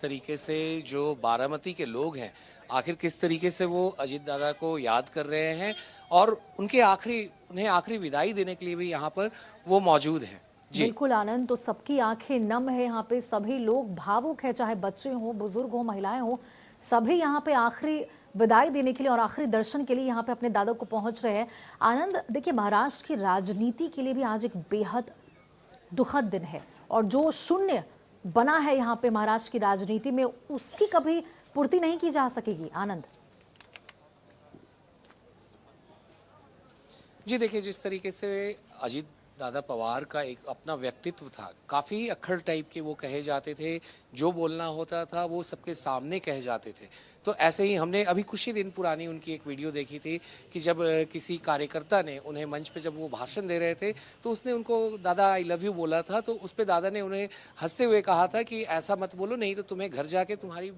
तरीके से जो बारामती के लोग हैं, आखिर किस तरीके से वो अजीत दादा को याद कर रहे हैं और उन्हें आखिरी विदाई देने के लिए भी यहाँ पर वो मौजूद हैं। जी। बिल्कुल आनंद, तो सबकी आंखें नम है यहाँ पे, सभी लोग भावुक हैं, चाहे बच्चे हों, बुजुर्ग हों, महिलाएं हों, सभी यहाँ पे आखिरी विदाई देने के लिए और आखिरी दर्शन के लिए यहाँ पे अपने दादा को पहुंच रहे हैं। आनंद, देखिए महाराष्ट्र की राजनीति के लिए भी आज एक बेहद दुखद दिन है और जो शून्य बना है यहाँ पे महाराष्ट्र की राजनीति में, उसकी कभी पूर्ति नहीं की जा सकेगी। आनंद जी देखिए, जिस तरीके से अजीत दादा पवार का एक अपना व्यक्तित्व था, काफ़ी अक्खड़ टाइप के वो कहे जाते थे, जो बोलना होता था वो सबके सामने कहे जाते थे। तो ऐसे ही हमने अभी कुछ ही दिन पुरानी उनकी एक वीडियो देखी थी कि जब किसी कार्यकर्ता ने उन्हें मंच पे जब वो भाषण दे रहे थे, तो उसने उनको दादा आई लव यू बोला था, तो उस पे दादा ने उन्हें हंसते हुए कहा था कि ऐसा मत बोलो, नहीं तो तुम्हें घर जाके तुम्हारी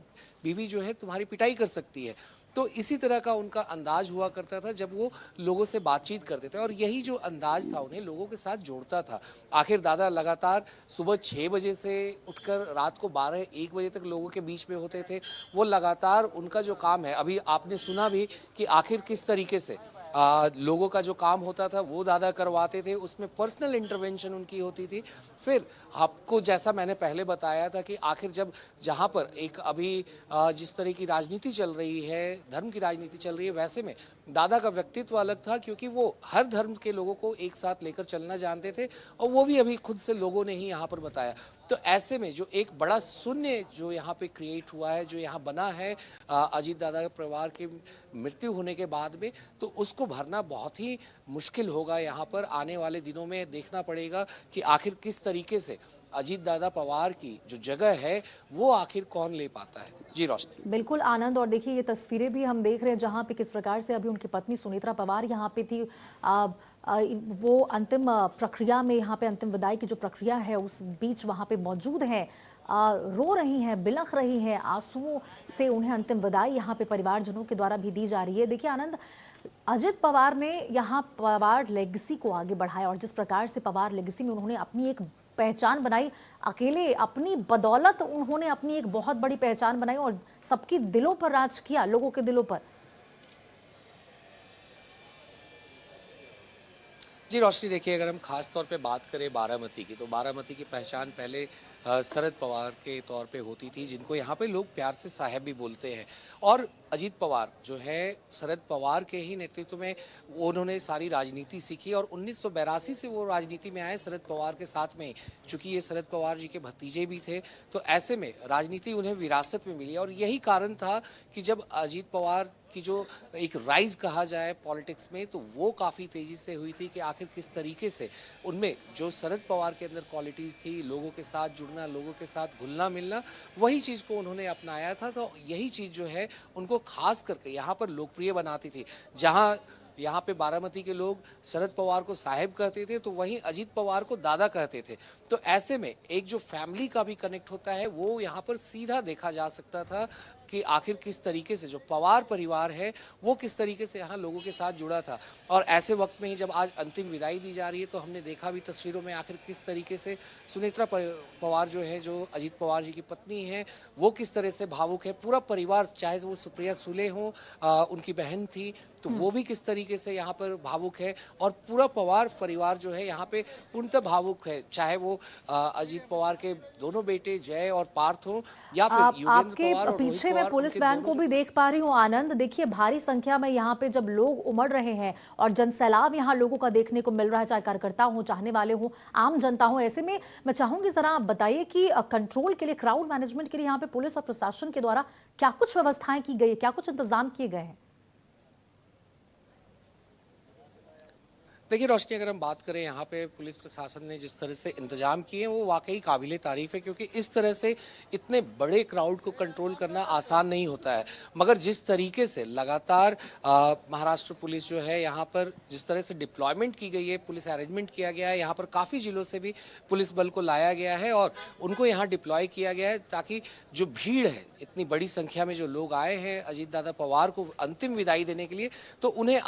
बीवी जो है तुम्हारी पिटाई कर सकती है। तो इसी तरह का उनका अंदाज हुआ करता था जब वो लोगों से बातचीत करते थे, और यही जो अंदाज था उन्हें लोगों के साथ जोड़ता था। आखिर दादा लगातार सुबह 6 बजे से उठकर रात को 12-1 बजे तक लोगों के बीच में होते थे। वो लगातार उनका जो काम है, अभी आपने सुना भी कि आखिर किस तरीके से लोगों का जो काम होता था वो दादा करवाते थे, उसमें पर्सनल इंटरवेंशन उनकी होती थी। फिर आपको जैसा मैंने पहले बताया था कि आखिर जब जहाँ पर एक अभी जिस तरह की राजनीति चल रही है, धर्म की राजनीति चल रही है, वैसे में दादा का व्यक्तित्व अलग था, क्योंकि वो हर धर्म के लोगों को एक साथ लेकर चलना जानते थे, और वो भी अभी खुद से लोगों ने ही यहाँ पर बताया। तो ऐसे में जो एक बड़ा शून्य जो यहाँ पे क्रिएट हुआ है, जो यहाँ बना है अजीत दादा के परिवार की मृत्यु होने के बाद में, तो उसको भरना बहुत ही मुश्किल होगा। यहाँ पर आने वाले दिनों में देखना पड़ेगा कि आखिर किस तरीके से अजीत दादा पवार की जो जगह है वो आखिर कौन ले पाता है। जी रोशनी। बिल्कुल आनंद, और देखिए ये तस्वीरें भी हम देख रहे हैं जहां पे किस प्रकार से अभी उनकी पत्नी सुनेत्रा पवार यहां पे थी। वो अंतिम प्रक्रिया में, यहाँ पे अंतिम विदाई की जो प्रक्रिया है उस बीच वहां पे मौजूद हैं, रो रही हैं, बिलख रही हैं, आंसुओं से उन्हें अंतिम विदाई यहाँ पे परिवारजनों के द्वारा भी दी जा रही है। देखिए आनंद, अजित पवार ने यहाँ पवार लेगेसी को आगे बढ़ाया और जिस प्रकार से पवार लेगेसी में उन्होंने अपनी एक पहचान बनाई, अकेले अपनी बदौलत उन्होंने अपनी एक बहुत बड़ी पहचान बनाई और सबके दिलों पर राज किया, लोगों के दिलों पर। जी रोशनी, देखिए अगर हम खास तौर पे बात करें बारामती की, तो बारामती की पहचान पहले शरद पवार के तौर पे होती थी, जिनको यहाँ पे लोग प्यार से साहब भी बोलते हैं। और अजीत पवार जो है शरद पवार के ही नेतृत्व में उन्होंने सारी राजनीति सीखी, और 1982 से वो राजनीति में आए शरद पवार के साथ में, चूंकि ये शरद पवार जी के भतीजे भी थे, तो ऐसे में राजनीति उन्हें विरासत में मिली। और यही कारण था कि जब अजीत पवार की जो एक राइज कहा जाए पॉलिटिक्स में, तो वो काफ़ी तेज़ी से हुई थी कि आखिर किस तरीके से उनमें जो शरद पवार के अंदर क्वालिटीज़ थी, लोगों के साथ जुड़ना, लोगों के साथ घुलना मिलना, वही चीज़ को उन्होंने अपनाया था। तो यही चीज़ जो है उनको खास करके यहाँ पर लोकप्रिय बनाती थी। जहाँ यहाँ पे बारामती के लोग शरद पवार को साहेब कहते थे, तो वहीं अजीत पवार को दादा कहते थे। तो ऐसे में एक जो फैमिली का भी कनेक्ट होता है, वो यहाँ पर सीधा देखा जा सकता था कि आखिर किस तरीके से जो पवार परिवार है वो किस तरीके से यहाँ लोगों के साथ जुड़ा था। और ऐसे वक्त में ही जब आज अंतिम विदाई दी जा रही है, तो हमने देखा भी तस्वीरों में आखिर किस तरीके से सुनेत्रा पवार जो है, जो अजीत पवार जी की पत्नी है, वो किस तरह से भावुक है। पूरा परिवार, चाहे वो सुप्रिया सुले हो, उनकी बहन थी, तो वो भी किस तरीके से यहाँ पर भावुक है, और पूरा पवार परिवार जो है यहाँ पे पूर्णतः भावुक है। चाहे वो अजीत पवार के दोनों बेटे जय और पार्थ हो, या फिर युगेंद्र आपके पवार और रोहित पीछे मैं पवार, पुलिस उनके वैन दोनों को जो भी देख पा रही हूँ आनंद। देखिए भारी संख्या में यहाँ पे जब लोग उमड़ रहे हैं और जनसैलाब यहाँ लोगों का देखने को मिल रहा है, चाहे कार्यकर्ता हो, चाहने वाले हो, आम जनता हो, ऐसे में मैं चाहूंगी जरा आप बताइए कि कंट्रोल के लिए, क्राउड मैनेजमेंट के लिए यहाँ पे पुलिस और प्रशासन के द्वारा क्या कुछ व्यवस्थाएं की गई है, क्या कुछ इंतजाम किए गए हैं? देखिए रोशनी, अगर हम बात करें यहाँ पे पुलिस प्रशासन ने जिस तरह से इंतजाम किए हैं, वो वाकई काबिले तारीफ है, क्योंकि इस तरह से इतने बड़े क्राउड को कंट्रोल करना आसान नहीं होता है। मगर जिस तरीके से लगातार महाराष्ट्र पुलिस जो है यहाँ पर जिस तरह से डिप्लॉयमेंट की गई है, पुलिस अरेंजमेंट किया गया है, यहाँ पर काफ़ी जिलों से भी पुलिस बल को लाया गया है और उनको यहाँ डिप्लॉय किया गया है, ताकि जो भीड़ है, इतनी बड़ी संख्या में जो लोग आए हैं अजीत दादा पवार को अंतिम विदाई देने के लिए, तो उन्हें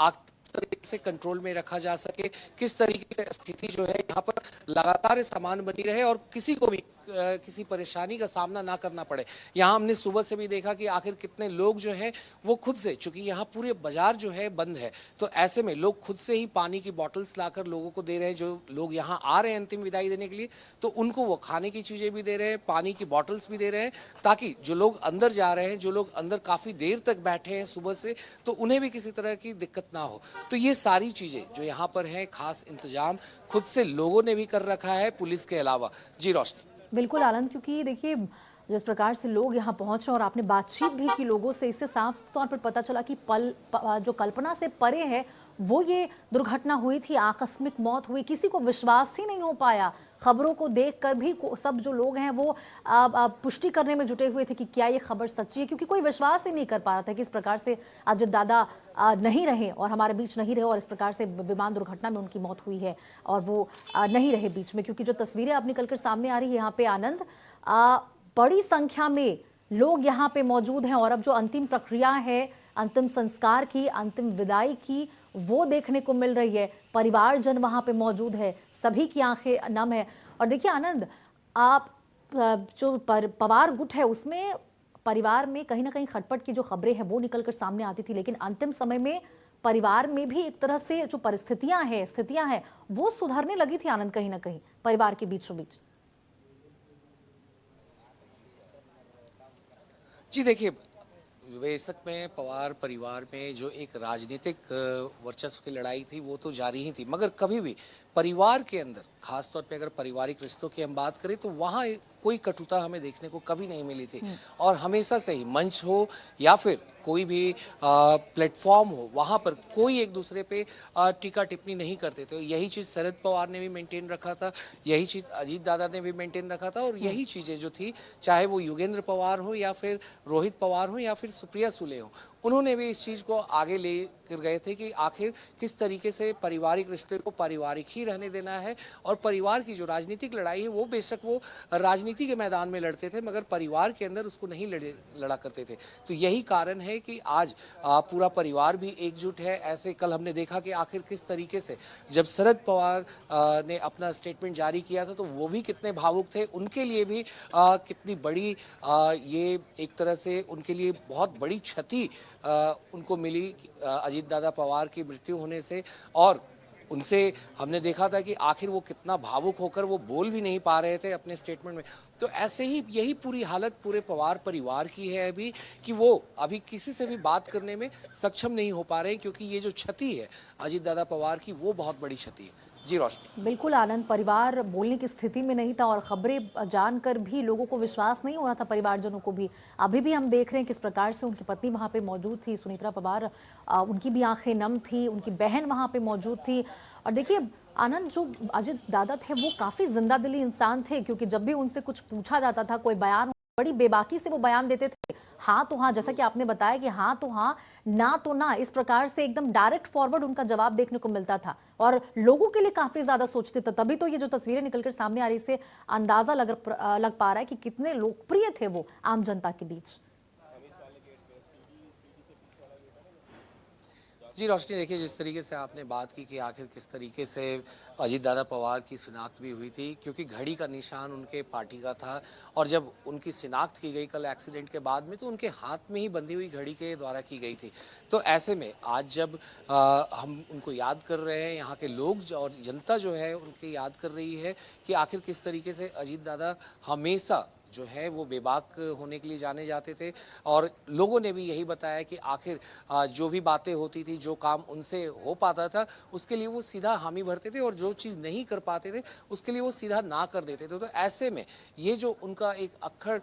तरीके से कंट्रोल में रखा जा सके, किस तरीके से स्थिति जो है यहाँ पर लगातार समान बनी रहे और किसी को भी किसी परेशानी का सामना ना करना पड़े। यहाँ हमने सुबह से भी देखा कि आखिर कितने लोग जो हैं वो खुद से, चूँकि यहाँ पूरे बाज़ार जो है बंद है, तो ऐसे में लोग खुद से ही पानी की बॉटल्स लाकर लोगों को दे रहे हैं। जो लोग यहाँ आ रहे हैं अंतिम विदाई देने के लिए, तो उनको वो खाने की चीज़ें भी दे रहे हैं, पानी की बॉटल्स भी दे रहे हैं, ताकि जो लोग अंदर जा रहे हैं, जो लोग अंदर काफ़ी देर तक बैठे हैं सुबह से, तो उन्हें भी किसी तरह की दिक्कत ना हो। तो ये सारी चीज़ें जो यहाँ पर हैं, खास इंतजाम खुद से लोगों ने भी कर रखा है पुलिस के अलावा। जी रोशनी। बिल्कुल आनंद, क्योंकि देखिए जिस प्रकार से लोग यहाँ पहुंचे और आपने बातचीत भी की लोगों से, इससे साफ तौर पर पता चला कि जो कल्पना से परे है वो ये दुर्घटना हुई थी, आकस्मिक मौत हुई, किसी को विश्वास ही नहीं हो पाया। खबरों को देखकर भी सब जो लोग हैं वो पुष्टि करने में जुटे हुए थे कि क्या ये खबर सच्ची है, क्योंकि कोई विश्वास ही नहीं कर पा रहा था कि इस प्रकार से अजित दादा नहीं रहे और हमारे बीच नहीं रहे और इस प्रकार से विमान दुर्घटना में उनकी मौत हुई है और वो नहीं रहे बीच में। क्योंकि जो तस्वीरें अब निकल कर सामने आ रही है यहाँ पे आनंद, बड़ी संख्या में लोग यहाँ पे मौजूद हैं और अब जो अंतिम प्रक्रिया है, अंतिम संस्कार की, अंतिम विदाई की, वो देखने को मिल रही है। परिवारजन वहाँ पे मौजूद है, सभी की आंखें नम है। और देखिए आनंद, आप जो पवार गुट है उसमें परिवार में कहीं ना कहीं खटपट की जो खबरें हैं वो निकल कर सामने आती थी, लेकिन अंतिम समय में परिवार में भी एक तरह से जो परिस्थितियां हैं वो सुधरने लगी थी आनंद, कहीं ना कहीं परिवार के बीचों बीच। जी देखिए, वेसक में पवार परिवार में जो एक राजनीतिक वर्चस्व की लड़ाई थी वो तो जारी ही थी, मगर कभी भी परिवार के अंदर, खास तौर पे अगर पारिवारिक रिश्तों की हम बात करें, तो वहाँ कोई कटुता हमें देखने को कभी नहीं मिली थी। और हमेशा से ही मंच हो या फिर कोई भी प्लेटफॉर्म हो, वहाँ पर कोई एक दूसरे पे टीका टिप्पणी नहीं करते थे। यही चीज़ शरद पवार ने भी मेंटेन रखा था, यही चीज़ अजीत दादा ने भी मेंटेन रखा था, और यही चीज़ें जो थी, चाहे वो योगेंद्र पवार हो या फिर रोहित पवार हो या फिर सुप्रिया सुले हो, उन्होंने भी इस चीज़ को आगे ले कर गए थे कि आखिर किस तरीके से पारिवारिक रिश्ते को पारिवारिक ही रहने देना है। और परिवार की जो राजनीतिक लड़ाई है वो बेशक वो राजनीति के मैदान में लड़ते थे, मगर परिवार के अंदर उसको नहीं लड़ा करते थे। तो यही कारण है कि आज पूरा परिवार भी एकजुट है। ऐसे कल हमने देखा कि आखिर किस तरीके से जब शरद पवार ने अपना स्टेटमेंट जारी किया था तो वो भी कितने भावुक थे, उनके लिए भी कितनी बड़ी ये एक तरह से उनके लिए बहुत बड़ी क्षति उनको मिली अजीत दादा पवार की मृत्यु होने से। और उनसे हमने देखा था कि आखिर वो कितना भावुक होकर वो बोल भी नहीं पा रहे थे अपने स्टेटमेंट में। तो ऐसे ही यही पूरी हालत पूरे पवार परिवार की है अभी, कि वो अभी किसी से भी बात करने में सक्षम नहीं हो पा रहे, क्योंकि ये जो क्षति है अजीत दादा पवार की वो बहुत बड़ी क्षति है। जी रोशनी। बिल्कुल आनंद, परिवार बोलने की स्थिति में नहीं था और खबरें जानकर भी लोगों को विश्वास नहीं हो रहा था, परिवारजनों को भी। अभी भी हम देख रहे हैं किस प्रकार से उनकी पत्नी वहां पे मौजूद थी, सुनीत्रा पवार, उनकी भी आंखें नम थी, उनकी बहन वहां पे मौजूद थी। और देखिए आनंद, जो अजित दादा थे वो काफी जिंदा दिली इंसान थे, क्योंकि जब भी उनसे कुछ पूछा जाता था, कोई बयान, बड़ी बेबाकी से वो बयान देते थे। हाँ तो हाँ, जैसा कि आपने बताया कि हाँ तो हाँ, ना तो ना, इस प्रकार से एकदम डायरेक्ट फॉरवर्ड उनका जवाब देखने को मिलता था और लोगों के लिए काफी ज्यादा सोचते थे। तभी तो ये जो तस्वीरें निकलकर सामने आ रही, इससे अंदाजा लग पा रहा है कि कितने लोकप्रिय थे वो आम जनता के बीच। जी रोशनी, देखिए जिस तरीके से आपने बात की कि आखिर किस तरीके से अजीत दादा पवार की शिनाख्त भी हुई थी, क्योंकि घड़ी का निशान उनके पार्टी का था, और जब उनकी शिनाख्त की गई कल एक्सीडेंट के बाद में, तो उनके हाथ में ही बंधी हुई घड़ी के द्वारा की गई थी। तो ऐसे में आज जब हम उनको याद कर रहे हैं, यहाँ के लोग और जनता जो है उनकी याद कर रही है कि आखिर किस तरीके से अजीत दादा हमेशा जो है वो बेबाक होने के लिए जाने जाते थे। और लोगों ने भी यही बताया कि आखिर जो भी बातें होती थी, जो काम उनसे हो पाता था, उसके लिए वो सीधा हामी भरते थे, और जो चीज़ नहीं कर पाते थे उसके लिए वो सीधा ना कर देते थे। तो ऐसे में ये जो उनका एक अक्खड़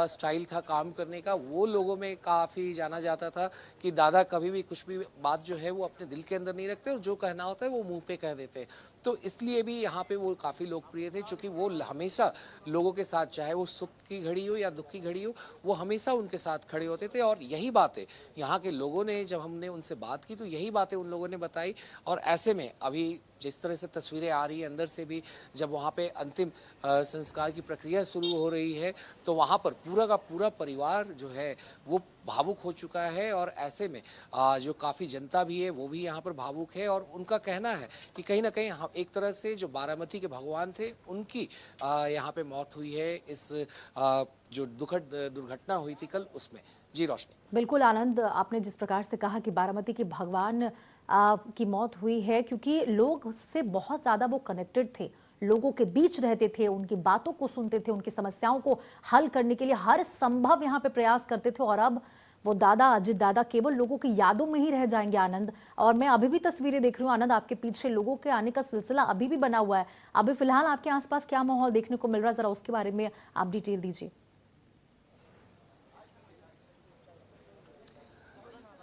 स्टाइल था काम करने का, वो लोगों में काफ़ी जाना जाता था कि दादा कभी भी कुछ भी बात जो है वो अपने दिल के अंदर नहीं रखते, और जो कहना होता है वो मुँह पे कह देते हैं। तो इसलिए भी यहाँ पे वो काफ़ी लोकप्रिय थे, क्योंकि वो हमेशा लोगों के साथ, चाहे वो सुख की घड़ी हो या दुख की घड़ी हो, वो हमेशा उनके साथ खड़े होते थे। और यही बातें यहाँ के लोगों ने, जब हमने उनसे बात की तो यही बातें उन लोगों ने बताई। और ऐसे में अभी जिस तरह से तस्वीरें आ रही है अंदर से भी, जब वहाँ पे अंतिम संस्कार की प्रक्रिया शुरू हो रही है, तो वहाँ पर पूरा का पूरा परिवार जो है वो भावुक हो चुका है। और ऐसे में जो काफ़ी जनता भी है वो भी यहाँ पर भावुक है, और उनका कहना है कि कहीं ना कहीं एक तरह से जो बारामती के भगवान थे उनकी यहाँ पे मौत हुई है इस जो दुखद दुर्घटना हुई थी कल उसमें। जी रोशनी। बिल्कुल आनंद, आपने जिस प्रकार से कहा कि बारामती के भगवान की मौत हुई है क्योंकि लोग उससे बहुत ज़्यादा वो कनेक्टेड थे, लोगों के बीच रहते थे, उनकी बातों को सुनते थे, उनकी समस्याओं को हल करने के लिए हर संभव यहाँ पे प्रयास करते थे। और अब वो दादा, अजित दादा केवल लोगों की यादों में ही रह जाएंगे आनंद। और मैं अभी भी तस्वीरें देख रही हूँ आनंद, आपके पीछे लोगों के आने का सिलसिला अभी भी बना हुआ है। अभी फिलहाल आपके आसपास क्या माहौल देखने को मिल रहा है, जरा उसके बारे में आप डिटेल दीजिए।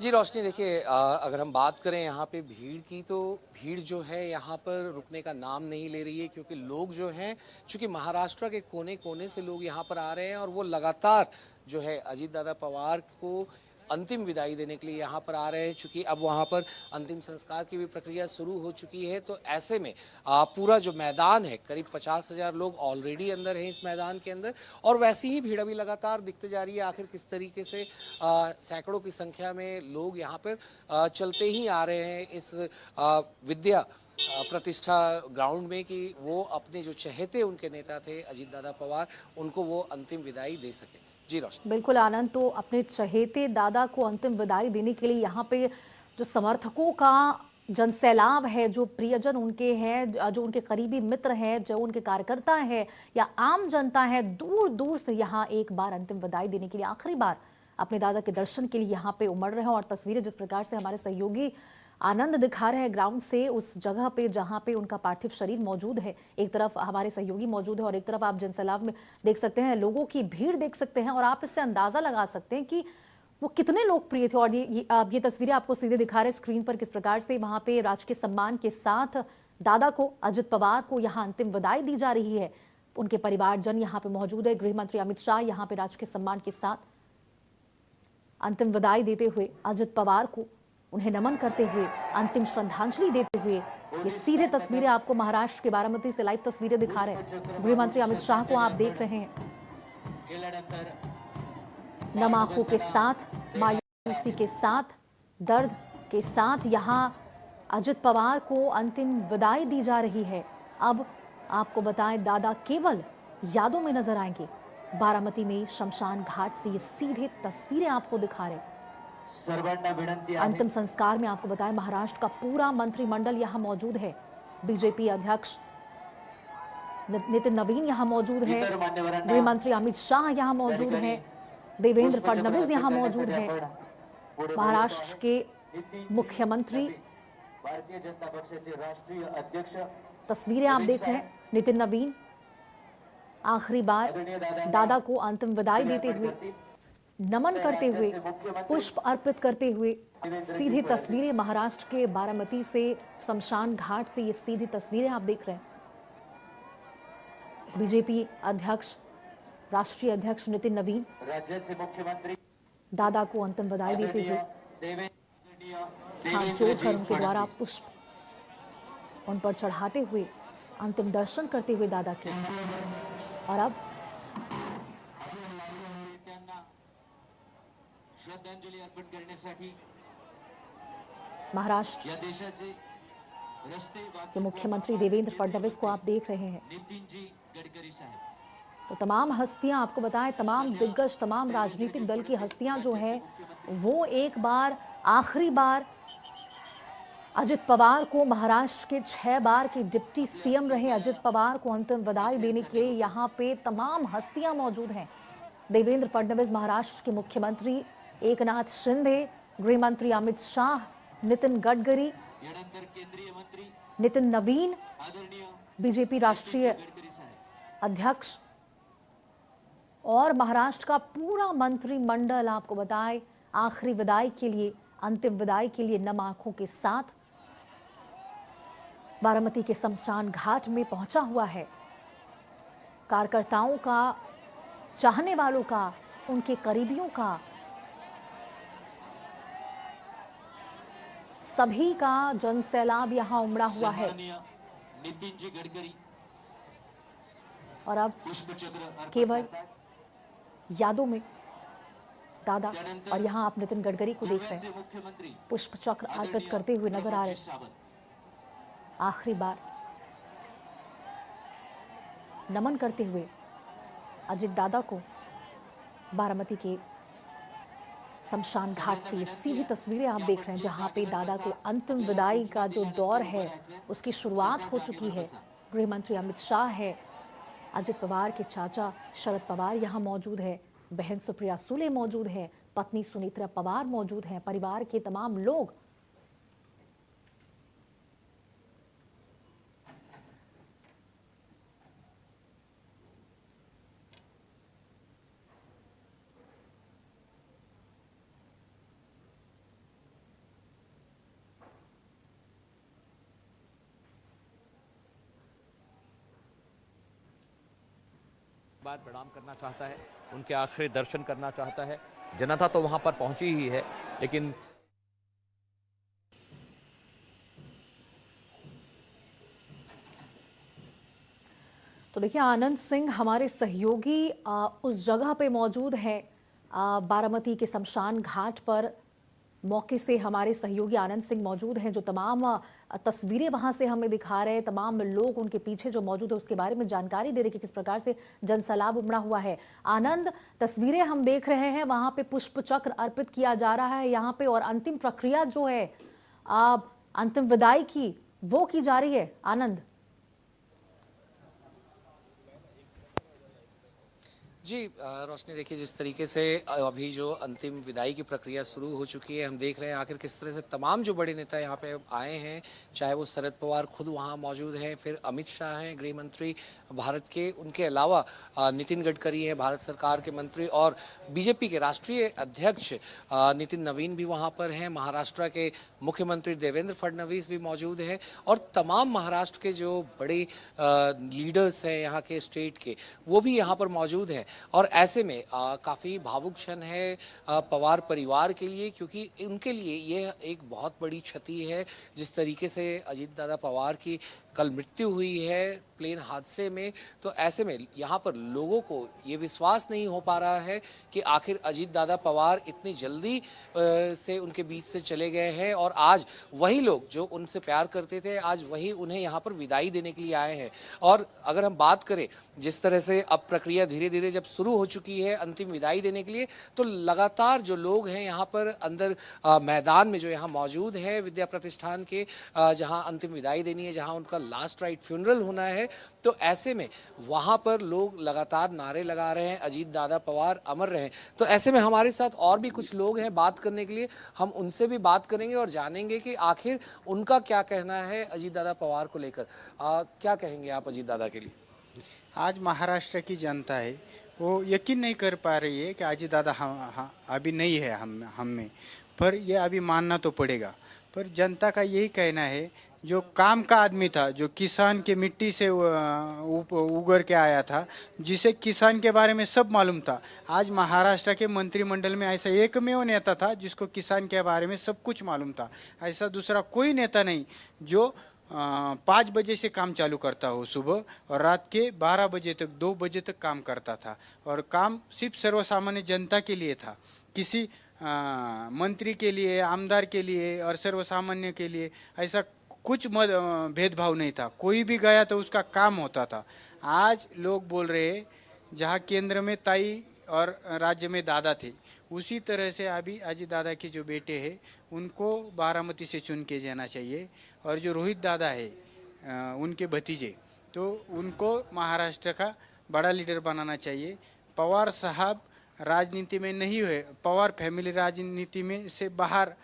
जी रोशनी, देखिए अगर हम बात करें यहाँ पे भीड़ की, तो भीड़ जो है यहाँ पर रुकने का नाम नहीं ले रही है, क्योंकि लोग जो हैं, चूंकि महाराष्ट्र के कोने कोने से लोग यहाँ पर आ रहे हैं और वो लगातार जो है अजीत दादा पवार को अंतिम विदाई देने के लिए यहाँ पर आ रहे हैं। चूंकि अब वहाँ पर अंतिम संस्कार की भी प्रक्रिया शुरू हो चुकी है, तो ऐसे में पूरा जो मैदान है, करीब 50,000 लोग ऑलरेडी अंदर हैं इस मैदान के अंदर, और वैसी ही भीड़ अभी लगातार दिखते जा रही है। आखिर किस तरीके से सैकड़ों की संख्या में लोग यहाँ पर चलते ही आ रहे हैं इस विद्या प्रतिष्ठा ग्राउंड में, कि वो अपने जो चहेते उनके नेता थे अजीत दादा पवार, उनको वो अंतिम विदाई दे सके। जी रोशनी। बिल्कुल आनंद, तो अपने चहेते दादा को अंतिम विदाई देने के लिए यहाँ पे जो समर्थकों का जनसैलाब है, जो प्रियजन उनके हैं, जो उनके करीबी मित्र हैं, जो उनके कार्यकर्ता हैं या आम जनता है, दूर दूर से यहाँ एक बार अंतिम विदाई देने के लिए, आखिरी बार अपने दादा के दर्शन के लिए यहाँ पे उमड़ रहे हैं। और तस्वीरें जिस प्रकार से हमारे सहयोगी आनंद दिखा रहे हैं ग्राउंड से, उस जगह पे जहां पे उनका पार्थिव शरीर मौजूद है, एक तरफ हमारे सहयोगी मौजूद है और एक तरफ आप जनसैलाब में देख सकते हैं, लोगों की भीड़ देख सकते हैं, और आप इससे अंदाजा लगा सकते हैं कि वो कितने लोकप्रिय थे। और ये तस्वीरें आपको सीधे दिखा रहे स्क्रीन पर, किस प्रकार से वहां पे राजकीय सम्मान के साथ दादा को, अजित पवार को यहाँ अंतिम विदाई दी जा रही है। उनके परिवारजन यहाँ पे मौजूद है, गृह मंत्री अमित शाह यहाँ पे राजकीय सम्मान के साथ अंतिम विदाई देते हुए अजित पवार को, उन्हें नमन करते हुए, अंतिम श्रद्धांजलि देते हुए। ये सीधे तस्वीरें आपको महाराष्ट्र के बारामती से लाइव तस्वीरें दिखा रहे हैं। गृह मंत्री अमित शाह को आप देख रहे हैं, नम आंखों के साथ, मायूसी के साथ, दर्द के साथ यहाँ अजित पवार को अंतिम विदाई दी जा रही है। अब आपको बताएं, दादा केवल यादों में नजर आएंगे। बारामती में शमशान घाट से ये सीधे तस्वीरें आपको दिखा रहे हैं। अंतिम संस्कार में आपको बताएं, महाराष्ट्र का पूरा मंत्रिमंडल यहां मौजूद है। बीजेपी अध्यक्ष नितिन नवीन यहां मौजूद है, गृह मंत्री अमित शाह यहां मौजूद हैं, देवेंद्र फडणवीस यहां मौजूद हैं, महाराष्ट्र के मुख्यमंत्री, भारतीय जनता पक्षाचे राष्ट्रीय अध्यक्ष। तस्वीरें आप देख रहे हैं, नितिन नवीन आखिरी बार दादा को अंतिम विदाई देते हुए, नमन करते हुए, पुष्प अर्पित करते हुए। सीधी तस्वीरें महाराष्ट्र के बारामती से, शमशान घाट से, ये सीधी तस्वीरें आप देख रहे हैं। बीजेपी अध्यक्ष, राष्ट्रीय अध्यक्ष नितिन नवीन राज्याचे मुख्यमंत्री दादा को अंतिम विदाई देते हुए हाथ जोड़कर उनके द्वारा पुष्प उन पर चढ़ाते हुए, अंतिम दर्शन करते हुए दादा के। और अब श्रद्धांजली अर्पण करण्यासाठी महाराष्ट्र या देशाचे रस्ते के मुख्यमंत्री देवेंद्र फडणवीस को आप देख रहे हैं। नितिन जी गडकरी साहब, तो तमाम हस्तियां, आपको बताएं, तमाम दिग्गज, तमाम राजनीतिक दल की हस्तियां जो हैं, वो एक बार, आखिरी बार अजित पवार को, महाराष्ट्र के 6 बार के डिप्टी सीएम रहे अजित पवार को अंतिम विदाई देने के लिए यहाँ पे तमाम हस्तियां मौजूद हैं। देवेंद्र फडणवीस, महाराष्ट्र के मुख्यमंत्री एकनाथ शिंदे, गृह मंत्री अमित शाह, नितिन गडकरी, यानंतर केंद्रीय मंत्री नितिन नवीन, आदरणीय बीजेपी राष्ट्रीय गडकरी साहब, अध्यक्ष और महाराष्ट्र का पूरा मंत्रिमंडल, आपको बताएं, आखिरी विदाई के लिए, अंतिम विदाई के लिए नम आंखों के साथ बारामती के शमशान घाट में पहुंचा हुआ है। कार्यकर्ताओं का, चाहने वालों का, उनके करीबियों का सभी का जनसैलाब यहाँ उमड़ा हुआ है सम्माननीय नितिन जी गडकरी और अब पुष्प चक्र अर्पण केवल करतात. यादों में दादा और यहाँ आप नितिन गडकरी को देख रहे गोव्याचे हैं मुख्यमंत्री पुष्प चक्र अर्पित आदरणीय करते हुए नजर आ रहे प्रमोदजी हैं. सावंत. आखिरी बार नमन करते हुए अजित दादा को बारामती के शमशान घाट से ये सीधी तस्वीरें आप देख रहे हैं जहां पे दादा को अंतिम विदाई का जो दौर है उसकी शुरुआत हो चुकी है. गृह मंत्री अमित शाह है, अजित पवार के चाचा शरद पवार यहाँ मौजूद है, बहन सुप्रिया सुले मौजूद है, पत्नी सुनीत्रा पवार मौजूद हैं, परिवार के तमाम लोग. बाद प्रणाम करना चाहता है, उनके आखिरी दर्शन करना चाहता है. जनता तो वहां पर पहुंची ही है, लेकिन तो देखिए आनंद सिंह हमारे सहयोगी उस जगह पे मौजूद हैं बारामती के शमशान घाट पर. मौके से हमारे सहयोगी आनंद सिंह मौजूद हैं जो तमाम तस्वीरें वहां से हमें दिखा रहे हैं. तमाम लोग उनके पीछे जो मौजूद है उसके बारे में जानकारी दे रहे कि किस प्रकार से जनसैलाब उमड़ा हुआ है. आनंद, तस्वीरें हम देख रहे हैं, वहां पे पुष्प चक्र अर्पित किया जा रहा है यहाँ पे और अंतिम प्रक्रिया जो है अंतिम विदाई की वो की जा रही है. आनंद जी रोशनी, देखिए जिस तरीके से अभी जो अंतिम विदाई की प्रक्रिया शुरू हो चुकी है, हम देख रहे हैं आखिर किस तरह से तमाम जो बड़े नेता यहाँ पे आए हैं, चाहे वो शरद पवार खुद वहाँ मौजूद हैं, फिर अमित शाह हैं गृह मंत्री भारत के, उनके अलावा नितिन गडकरी हैं भारत सरकार के मंत्री, और बीजेपी के राष्ट्रीय अध्यक्ष नितिन नवीन भी वहाँ पर हैं, महाराष्ट्र के मुख्यमंत्री देवेंद्र फडणवीस भी मौजूद हैं, और तमाम महाराष्ट्र के जो बड़े लीडर्स हैं यहाँ के स्टेट के, वो भी यहाँ पर मौजूद हैं. और ऐसे में काफ़ी भावुक क्षण है पवार परिवार के लिए, क्योंकि उनके लिए ये एक बहुत बड़ी क्षति है. जिस तरीके से अजीत दादा पवार की कल मृत्यु हुई है प्लेन हादसे में, तो ऐसे में यहाँ पर लोगों को ये विश्वास नहीं हो पा रहा है कि आखिर अजीत दादा पवार इतनी जल्दी से उनके बीच से चले गए हैं, और आज वही लोग जो उनसे प्यार करते थे, आज वही उन्हें यहाँ पर विदाई देने के लिए आए हैं. और अगर हम बात करें जिस तरह से अब प्रक्रिया धीरे धीरे जब शुरू हो चुकी है अंतिम विदाई देने के लिए, तो लगातार जो लोग हैं यहाँ पर अंदर मैदान में जो यहाँ मौजूद है विद्या प्रतिष्ठान के, जहाँ अंतिम विदाई देनी है, जहाँ उनका लास्ट राइट फ्यूनरल होना है, तो ऐसे में वहाँ पर लोग लगातार नारे लगा रहे हैं अजीत दादा पवार अमर रहें. तो ऐसे में हमारे साथ और भी कुछ लोग हैं बात करने के लिए, हम उनसे भी बात करेंगे और जानेंगे कि आखिर उनका क्या कहना है अजीत दादा पवार को लेकर. क्या कहेंगे आप अजीत दादा के लिए? आज महाराष्ट्र की जनता है वो यकीन नहीं कर पा रही है कि अजीत दादा अभी नहीं है हम में, पर ये अभी मानना तो पड़ेगा. पर जनता का यही कहना है, जो काम का आदमी था, जो किसान के मिट्टी से उगर के आया था, जिसे किसान के बारे में सब मालूम था. आज महाराष्ट्र के मंत्रिमंडल में ऐसा एकमेव नेता था जिसको किसान के बारे में सब कुछ मालूम था. ऐसा दूसरा कोई नेता नहीं जो 5 बजे से काम चालू करता हो सुबह और रात के 12 बजे तक 2 बजे तक काम करता था, और काम सिर्फ सर्वसामान्य जनता के लिए था. किसी मंत्री के लिए, आमदार के लिए और सर्वसामान्य के लिए ऐसा कुछ भेदभाव नहीं था. कोई भी गया तो उसका काम होता था. आज लोग बोल रहे हैं जहाँ केंद्र में ताई और राज्य में दादा थे, उसी तरह से अभी अजीत दादा के जो बेटे हैं उनको बारामती से चुन के जाना चाहिए, और जो रोहित दादा है उनके भतीजे, तो उनको महाराष्ट्र का बड़ा लीडर बनाना चाहिए. पवार साहब राजनीति में नहीं हुए, पवार फैमिली राजनीति में से बाहर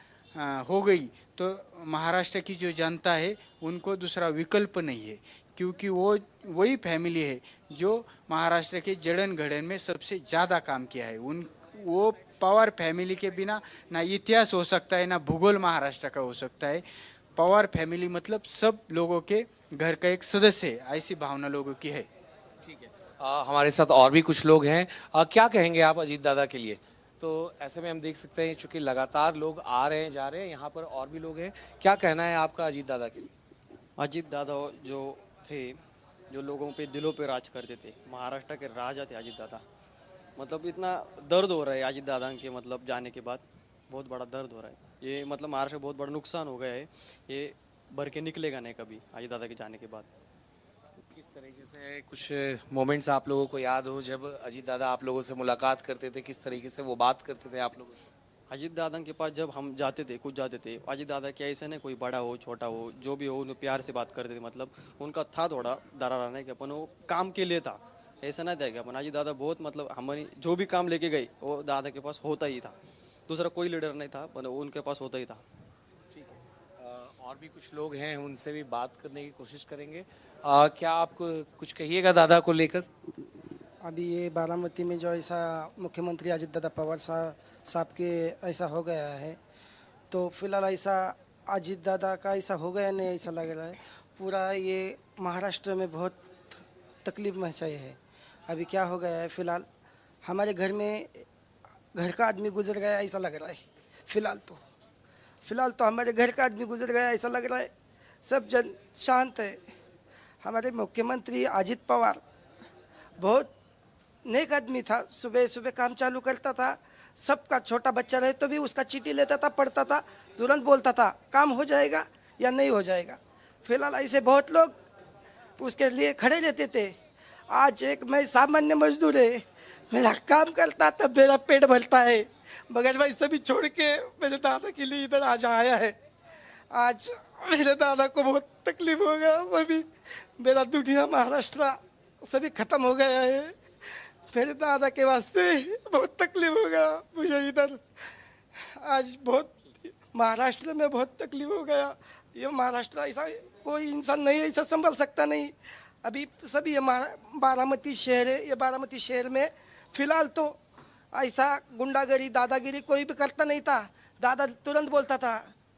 हो गई, तो महाराष्ट्र की जो जनता है उनको दूसरा विकल्प नहीं है, क्योंकि वो वही फैमिली है जो महाराष्ट्र के जड़न घड़न में सबसे ज़्यादा काम किया है. वो पवार फैमिली के बिना ना इतिहास हो सकता है, ना भूगोल महाराष्ट्र का हो सकता है. पवार फैमिली मतलब सब लोगों के घर का एक सदस्य है, ऐसी भावना लोगों की है. ठीक है, हमारे साथ और भी कुछ लोग हैं. क्या कहेंगे आप अजीत दादा के लिए? तो ऐसे में हम देख सकते हैं चूंकि लगातार लोग आ रहे हैं जा रहे हैं, यहाँ पर और भी लोग हैं। क्या कहना है आपका अजीत दादा के लिए? अजीत दादा जो थे, जो लोगों पे दिलों पे राज करते थे, महाराष्ट्र के राजा थे अजीत दादा। मतलब इतना दर्द हो रहा है अजीत दादा के मतलब जाने के बाद, बहुत बड़ा दर्द हो रहा है। ये मतलब महाराष्ट्र को बहुत बड़ा नुकसान हो गया है, ये भर के निकलेगा नहीं कभी अजीत दादा के जाने के बाद। किस तरीके से कुछ मोमेंट्स आप लोगों को याद हो जब अजीत दादा आप लोगों से मुलाकात करते थे, किस तरीके से वो बात करते थे आप लोगों से? अजीत दादा के पास जब हम जाते थे, खुद जाते थे, अजीत दादा के ऐसे नहीं कोई बड़ा हो छोटा हो जो भी हो, उन्हें प्यार से बात करते थे। मतलब उनका था थोड़ा डरा रहना कि अपन वो काम के लिए था, ऐसा नहीं था कि अपन अजीत दादा बहुत मतलब हमारी जो भी काम लेके गए वो दादा के पास होता ही था, दूसरा कोई लीडर नहीं था, पर उनके पास होता ही था। ठीक है। और भी कुछ लोग हैं, उनसे भी बात करने की कोशिश करेंगे। क्या आप कुछ कहिएगा दादा को लेकर? अभी ये बारामती में जो ऐसा मुख्यमंत्री अजित दादा पवार साहब के ऐसा हो गया है, तो फिलहाल ऐसा अजित दादा का ऐसा हो गया नहीं ऐसा लग रहा है। पूरा ये महाराष्ट्र में बहुत तकलीफ मचाई है। अभी क्या हो गया है, फिलहाल हमारे घर में घर का आदमी गुजर गया ऐसा लग रहा है। फिलहाल तो हमारे घर का आदमी गुजर गया ऐसा लग रहा है। सब जन शांत है। हमारे मुख्यमंत्री अजित पवार बहुत नेक आदमी था, सुबह सुबह काम चालू करता था, सबका छोटा बच्चा रहे तो भी उसका चिट्ठी लेता था, पढ़ता था, तुरंत बोलता था काम हो जाएगा या नहीं हो जाएगा। फिलहाल ऐसे बहुत लोग उसके लिए खड़े रहते थे। आज एक मैं सामान्य मजदूर है, मेरा काम करता तब मेरा पेट भरता है, मगर मैं सभी छोड़ के मेरे दादा के लिए इधर आज आया है। आज मेरे दादा को बहुत तकलीफ हो गया, सभी मेरा दुनिया महाराष्ट्र सभी खत्म हो गया है। मेरे दादा के वास्ते बहुत तकलीफ हो गया मुझे इधर। आज बहुत महाराष्ट्र में बहुत तकलीफ हो गया। ये महाराष्ट्र ऐसा कोई इंसान नहीं ऐसा संभल सकता नहीं। अभी सभी ये बारामती शहर है, ये बारामती शहर में फिलहाल तो ऐसा गुंडागिरी दादागिरी कोई भी करता नहीं था। दादा तुरंत बोलता था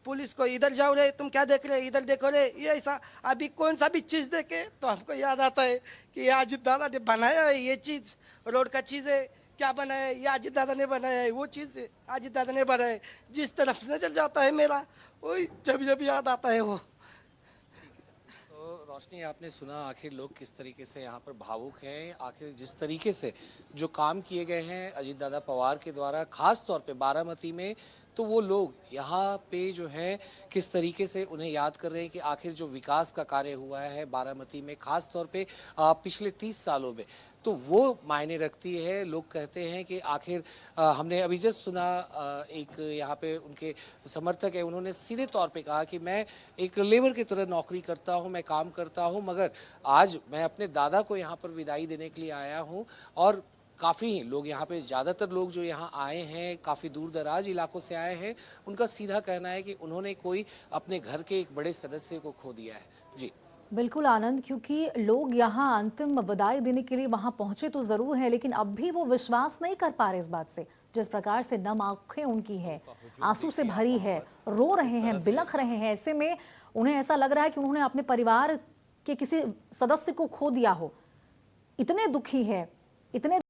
पुलिस को, इधर जाओ रे, तुम क्या देख रहे, इधर देखो रे। ये ऐसा अभी कौन सा भी चीज़ देखे तो हमको याद आता है कि ये अजित दादा ने बनाया है। ये चीज़ रोड का चीज़ है, क्या बनाया है, ये अजित दादा ने बनाया है। वो चीज़ है अजित दादा ने बनाया है। जिस तरफ नजर जाता है मेरा वही जब जब याद आता है वो। तो रोशनी, आपने सुना आखिर लोग किस तरीके से यहाँ पर भावुक हैं। आखिर जिस तरीके से जो काम किए गए हैं अजीत दादा पवार के द्वारा, खास तौर पे बारामती में, तो वो लोग यहाँ पे जो है किस तरीके से उन्हें याद कर रहे हैं कि आखिर जो विकास का कार्य हुआ है बारामती में, खास तौर पे पिछले 30 सालों में, तो वो मायने रखती है। लोग कहते हैं कि आखिर हमने अभी जस्ट सुना एक यहाँ पे उनके समर्थक है, उन्होंने सीधे तौर पे कहा कि मैं एक लेबर की तरह नौकरी करता हूँ, मैं काम करता हूँ, मगर आज मैं अपने दादा को यहाँ पर विदाई देने के लिए आया हूँ। और काफ़ी लोग यहाँ पे, ज़्यादातर लोग जो यहाँ आए हैं काफ़ी दूर दराज इलाकों से आए हैं, उनका सीधा कहना है कि उन्होंने कोई अपने घर के एक बड़े सदस्य को खो दिया है। जी बिल्कुल आनंद, क्योंकि लोग यहाँ अंतिम विदाई देने के लिए वहाँ पहुंचे तो जरूर है, लेकिन अब भी वो विश्वास नहीं कर पा रहे इस बात से। जिस प्रकार से नम आंखें उनकी है, आंसू से भरी है, रो रहे हैं, बिलख रहे हैं। ऐसे में उन्हें ऐसा लग रहा है कि उन्होंने अपने परिवार के किसी सदस्य को खो दिया हो। इतने दुखी है, इतने